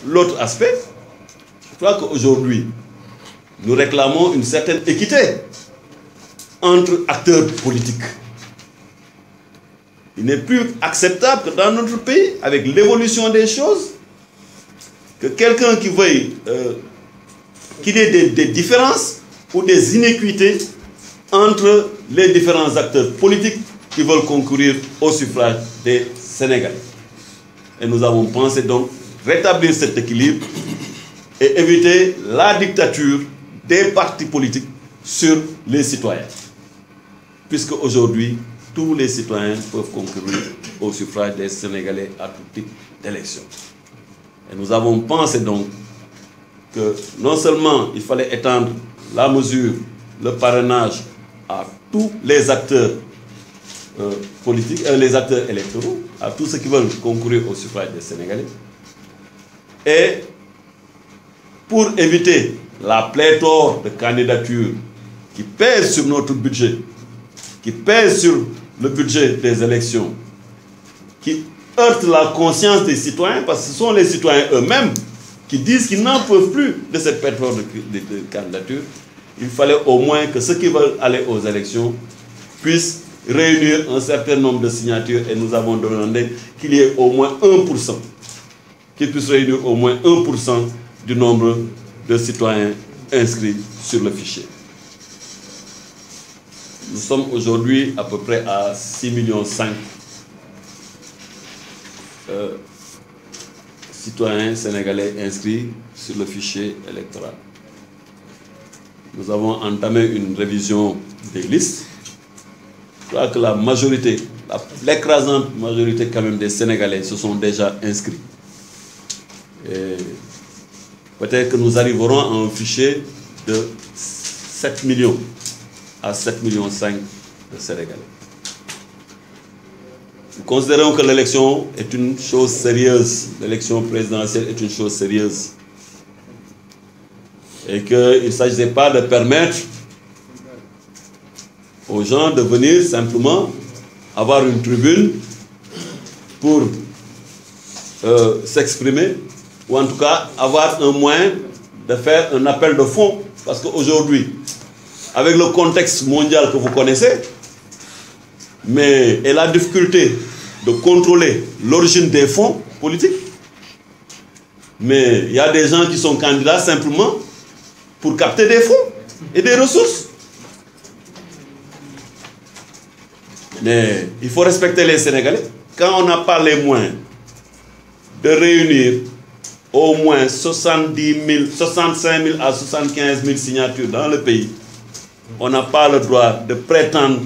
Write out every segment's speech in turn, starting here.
l'autre aspect, je crois qu'aujourd'hui, nous réclamons une certaine équité entre acteurs politiques. Il n'est plus acceptable que dans notre pays, avec l'évolution des choses, que quelqu'un qui veuille qu'il y ait des différences ou des inéquités entre les différents acteurs politiques qui veulent concourir au suffrage des Sénégalais. Et nous avons pensé donc rétablir cet équilibre et éviter la dictature des partis politiques sur les citoyens. Puisque aujourd'hui, tous les citoyens peuvent concourir au suffrage des Sénégalais à tout type d'élection. Et nous avons pensé donc que non seulement il fallait étendre la mesure, le parrainage à tous les acteurs politiques, les acteurs électoraux, à tous ceux qui veulent concourir au suffrage des Sénégalais, et pour éviter la pléthore de candidatures qui pèsent sur notre budget, qui pèsent sur le budget des élections, qui heurtent la conscience des citoyens, parce que ce sont les citoyens eux-mêmes qui disent qu'ils n'en peuvent plus de cette pléthore de candidatures, il fallait au moins que ceux qui veulent aller aux élections puissent réunir un certain nombre de signatures, et nous avons demandé qu'il y ait au moins 1%, qu'ils puissent réunir au moins 1% du nombre de citoyens inscrits sur le fichier. Nous sommes aujourd'hui à peu près à 6,5 millions citoyens sénégalais inscrits sur le fichier électoral. Nous avons entamé une révision des listes. Je crois que la majorité, l'écrasante majorité quand même des Sénégalais se sont déjà inscrits. Et peut-être que nous arriverons à un fichier de 7 millions à 7,5 millions de Sénégalais. Nous considérons que l'élection est une chose sérieuse. L'élection présidentielle est une chose sérieuse. Et qu'il ne s'agissait pas de permettre aux gens de venir simplement avoir une tribune pour s'exprimer, ou en tout cas avoir un moyen de faire un appel de fonds. Parce qu'aujourd'hui, avec le contexte mondial que vous connaissez, et la difficulté de contrôler l'origine des fonds politiques, mais il y a des gens qui sont candidats simplement pour capter des fonds et des ressources. Mais il faut respecter les Sénégalais. Quand on n'a pas les moyens de réunir au moins 65 000 à 75 000 signatures dans le pays, on n'a pas le droit de prétendre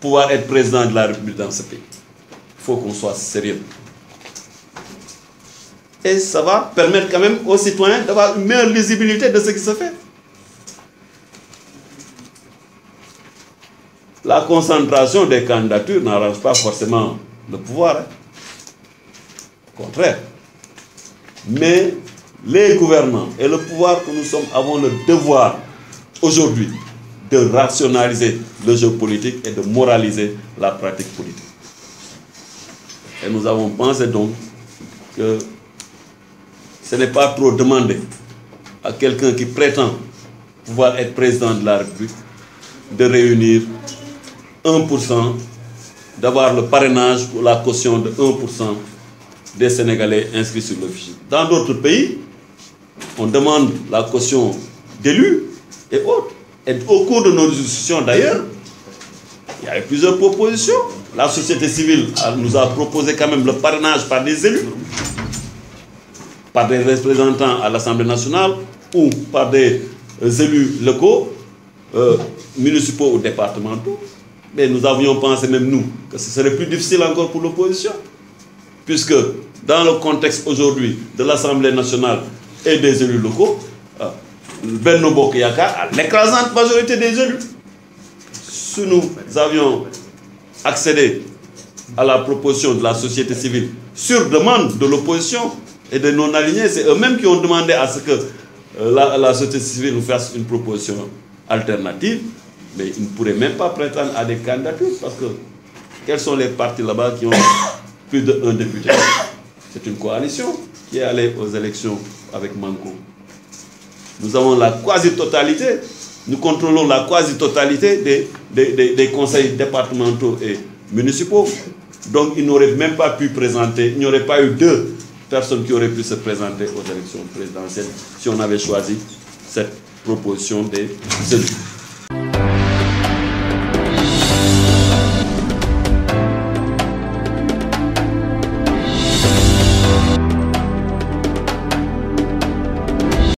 pouvoir être président de la République dans ce pays. Il faut qu'on soit sérieux. Et ça va permettre quand même aux citoyens d'avoir une meilleure lisibilité de ce qui se fait. La concentration des candidatures n'arrange pas forcément le pouvoir. Hein. Au contraire. Mais les gouvernants et le pouvoir que nous sommes avons le devoir aujourd'hui de rationaliser le jeu politique et de moraliser la pratique politique. Et nous avons pensé donc que ce n'est pas trop demandé à quelqu'un qui prétend pouvoir être président de la République de réunir 1%, d'avoir le parrainage ou la caution de 1% des Sénégalais inscrits sur le fichier. Dans d'autres pays, on demande la caution d'élus et autres. Et au cours de nos discussions d'ailleurs, il y a eu plusieurs propositions. La société civile nous a proposé quand même le parrainage par des élus, par des représentants à l'Assemblée nationale ou par des élus locaux, municipaux ou départementaux. Mais nous avions pensé même nous que ce serait plus difficile encore pour l'opposition, puisque dans le contexte aujourd'hui de l'Assemblée nationale et des élus locaux, Benno Bokk Yakaar a l'écrasante majorité des élus. Si nous avions accédé à la proposition de la société civile sur demande de l'opposition et de non-alignés, c'est eux-mêmes qui ont demandé à ce que la société civile nous fasse une proposition alternative, mais ils ne pourraient même pas prétendre à des candidatures, parce que quels sont les partis là-bas qui ont plus d'un député? C'est une coalition qui est allé aux élections avec Manko. Nous avons la quasi-totalité, nous contrôlons la quasi-totalité des conseils départementaux et municipaux. Donc il n'aurait même pas pu présenter, il n'y aurait pas eu 2 personnes qui auraient pu se présenter aux élections présidentielles si on avait choisi cette proposition des élus.